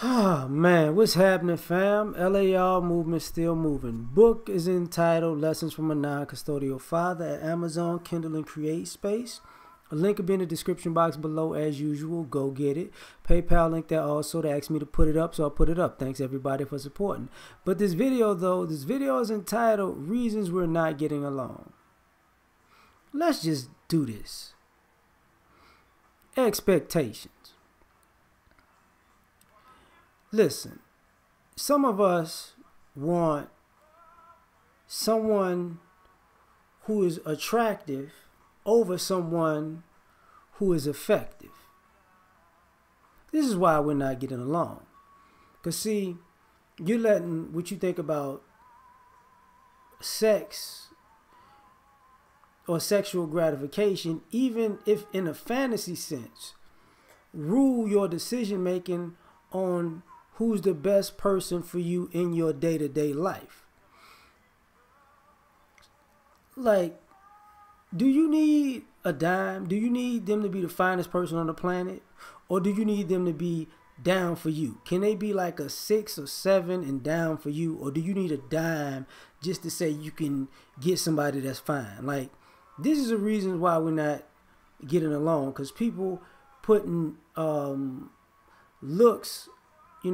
Oh man, what's happening, fam? L.A.R. movement still moving. Book is entitled Lessons from a Non-Custodial Father at Amazon, Kindle, and Create Space. A link will be in the description box below as usual. Go get it. PayPal link there also. They asked me to put it up, so I'll put it up. Thanks everybody for supporting. But this video is entitled Reasons We're Not Getting Along. Let's just do this. Expectations. Listen, some of us want someone who is attractive over someone who is effective. This is why we're not getting along. Because see, you're letting what you think about sex or sexual gratification, even if in a fantasy sense, rule your decision making on who's the best person for you in your day-to-day life. Like, do you need a dime? Do you need them to be the finest person on the planet? Or do you need them to be down for you? Can they be like a 6 or 7 and down for you? Or do you need a dime just to say you can get somebody that's fine? Like, this is the reason why we're not getting along. Because people putting looks,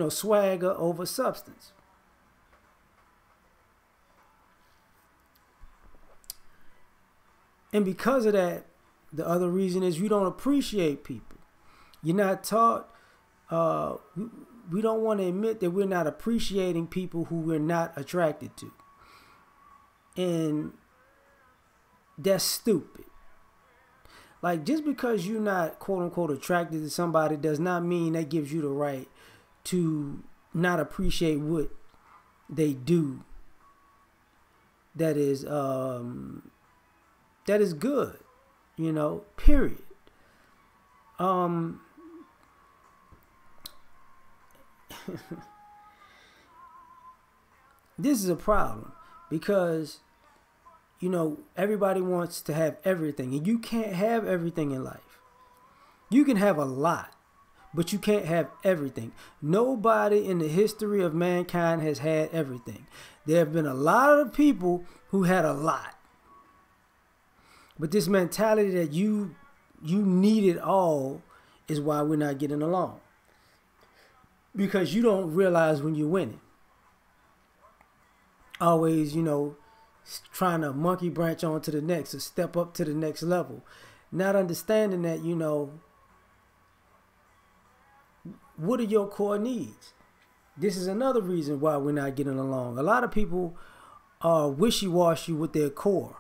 swagger over substance. And because of that, the other reason is you don't appreciate people. You're not taught, we don't want to admit that we're not appreciating people who we're not attracted to. And that's stupid. Like, just because you're not quote unquote attracted to somebody does not mean that gives you the right to not appreciate what they do that is good, period. This is a problem because everybody wants to have everything, and you can't have everything in life. You can have a lot, but you can't have everything. Nobody in the history of mankind has had everything. There have been a lot of people who had a lot. But this mentality that you need it all is why we're not getting along. Because you don't realize when you're winning. Always, trying to monkey branch on to the next or step up to the next level. Not understanding that, what are your core needs? This is another reason why we're not getting along. A lot of people are wishy-washy with their core.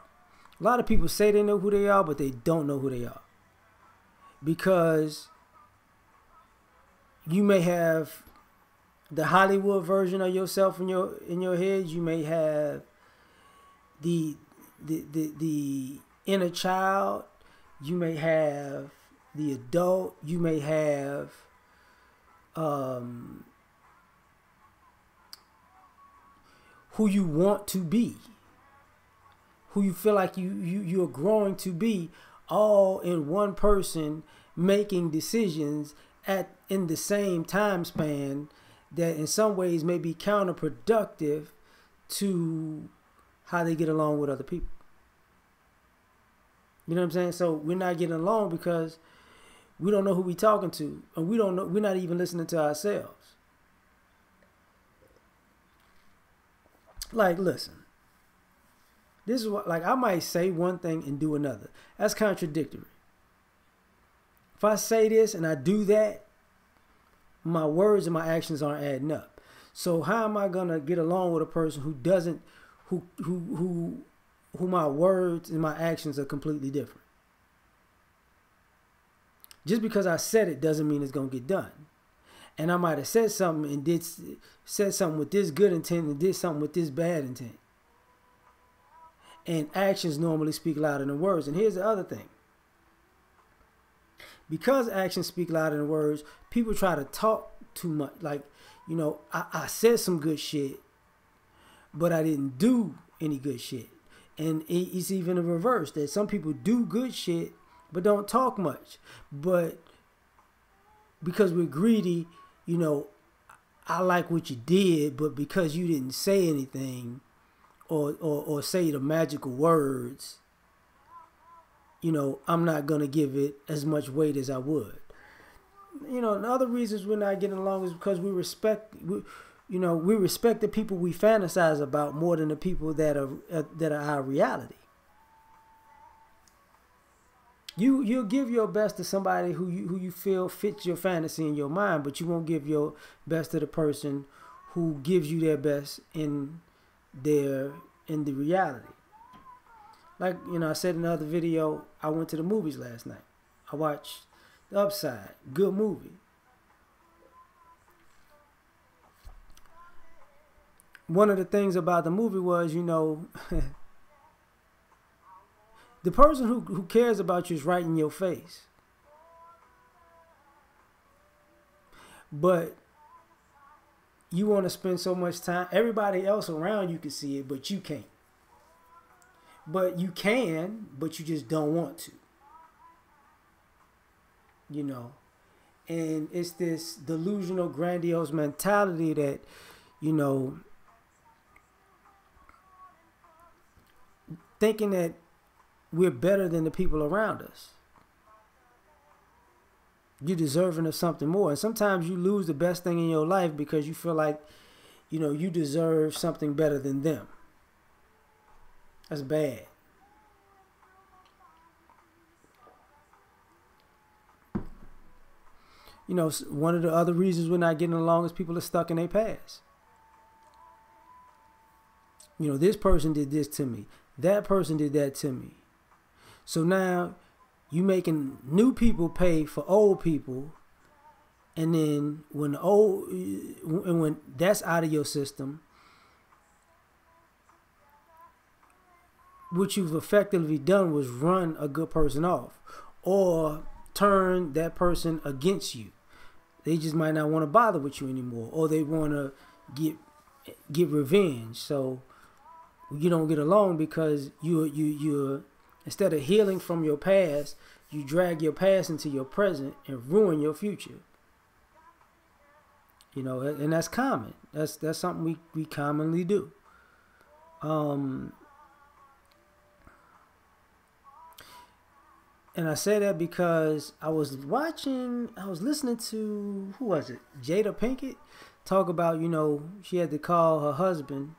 A lot of people say they know who they are, but they don't know who they are. Because you may have the Hollywood version of yourself in your head. You may have the inner child. You may have the adult. You may have who you want to be, who you feel like you're growing to be, all in one person making decisions in the same time span that in some ways may be counterproductive to how they get along with other people. You know what I'm saying? So we're not getting along because we don't know who we're talking to, and we're not even listening to ourselves. Like, listen. This is what, like, I might say one thing and do another. That's contradictory. If I say this and I do that, my words and my actions aren't adding up. So how am I gonna get along with a person who doesn't, who my words and my actions are completely different? Just because I said it doesn't mean it's gonna get done. And I might have said something and said something with this good intent and did something with this bad intent. And actions normally speak louder than words. And here's the other thing. Because actions speak louder than words, people try to talk too much. Like, I said some good shit, but I didn't do any good shit. And it's even the reverse, that some people do good shit, but don't talk much. But because we're greedy, I like what you did, but because you didn't say anything or say the magical words, you know, I'm not going to give it as much weight as I would. You know, and other reasons we're not getting along is because we respect the people we fantasize about more than the people that are our reality. You'll give your best to somebody who you feel fits your fantasy in your mind, but you won't give your best to the person who gives you their best in the reality. Like, you know, I said in another video, I went to the movies last night. I watched The Upside. Good movie. One of the things about the movie was, you know, the person who cares about you is right in your face. But you want to spend so much time. Everybody else around you can see it, but you can't. But you can, but you just don't want to. You know. And it's this delusional, grandiose mentality that, you know, thinking that we're better than the people around us. You're deserving of something more. And sometimes you lose the best thing in your life because you feel like, you know, you deserve something better than them. That's bad. You know, one of the other reasons we're not getting along is people are stuck in their past. You know, this person did this to me. That person did that to me. So now you making new people pay for old people. And then when that's out of your system, what you've effectively done was run a good person off or turn that person against you. They just might not want to bother with you anymore, or they want to get revenge. So you don't get along because you're instead of healing from your past, you drag your past into your present and ruin your future. You know, and that's common. That's something we commonly do. And I say that because I was listening to, who was it? Jada Pinkett talk about, you know, she had to call her husband,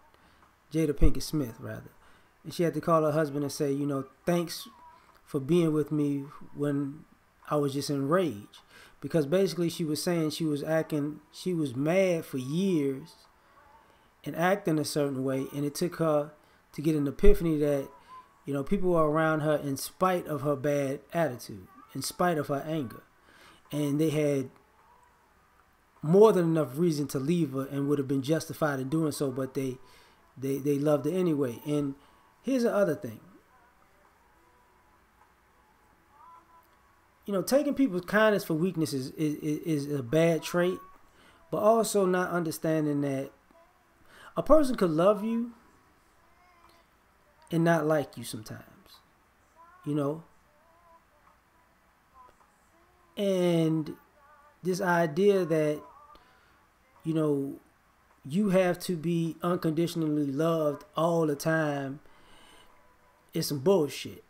Jada Pinkett Smith, rather. And she had to call her husband and say, you know, thanks for being with me when I was just enraged. Because basically she was saying she was mad for years and acting a certain way. And it took her to get an epiphany that, you know, people were around her in spite of her bad attitude, in spite of her anger. And they had more than enough reason to leave her and would have been justified in doing so, but they loved her anyway. And here's the other thing. You know, taking people's kindness for weakness is a bad trait, but also not understanding that a person could love you and not like you sometimes, you know? And this idea that, you know, you have to be unconditionally loved all the time is some bullshit.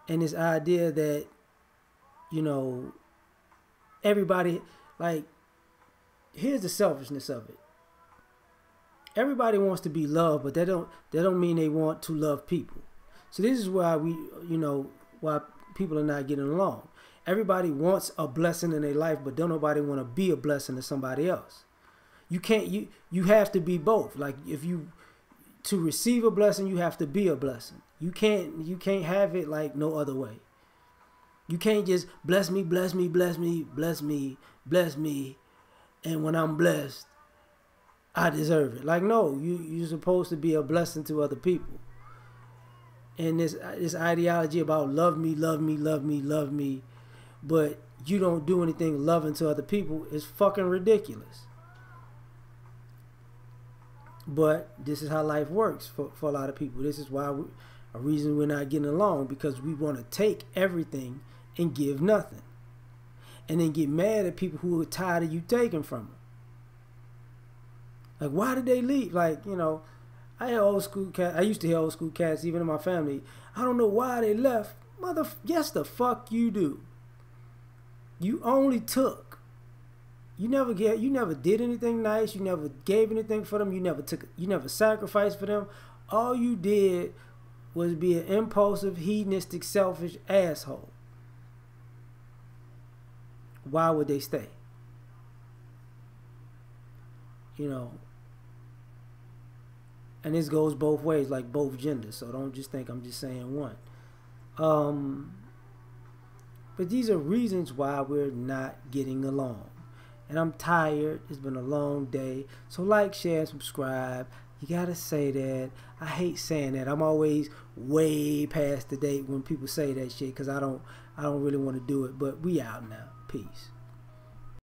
And this idea that, you know, everybody, like, here's the selfishness of it. Everybody wants to be loved, but that don't mean they want to love people. So this is why why people are not getting along. Everybody wants a blessing in their life, but don't nobody want to be a blessing to somebody else. You can't. You have to be both. Like, to receive a blessing, you have to be a blessing. You can't have it like no other way. You can't just bless me, bless me, bless me, bless me, bless me, and when I'm blessed, I deserve it. Like, no, you're supposed to be a blessing to other people. And this ideology about love me, love me, love me, love me, but you don't do anything loving to other people is fucking ridiculous. But this is how life works for a lot of people. This is why a reason we're not getting along, because we want to take everything and give nothing. And then get mad at people who are tired of you taking from them. Like, why did they leave? Like, you know, I hear old school cats. I used to hear old school cats, even in my family. I don't know why they left. Yes, the fuck you do. You only took. You never did anything nice. You never gave anything for them. You never sacrificed for them. All you did was be an impulsive, hedonistic, selfish asshole. Why would they stay? You know. And this goes both ways, like both genders. So don't just think I'm just saying one. But these are reasons why we're not getting along. And I'm tired. It's been a long day. So like, share, and subscribe. You gotta say that. I hate saying that. I'm always way past the date when people say that shit because I don't really want to do it. But we out now. Peace.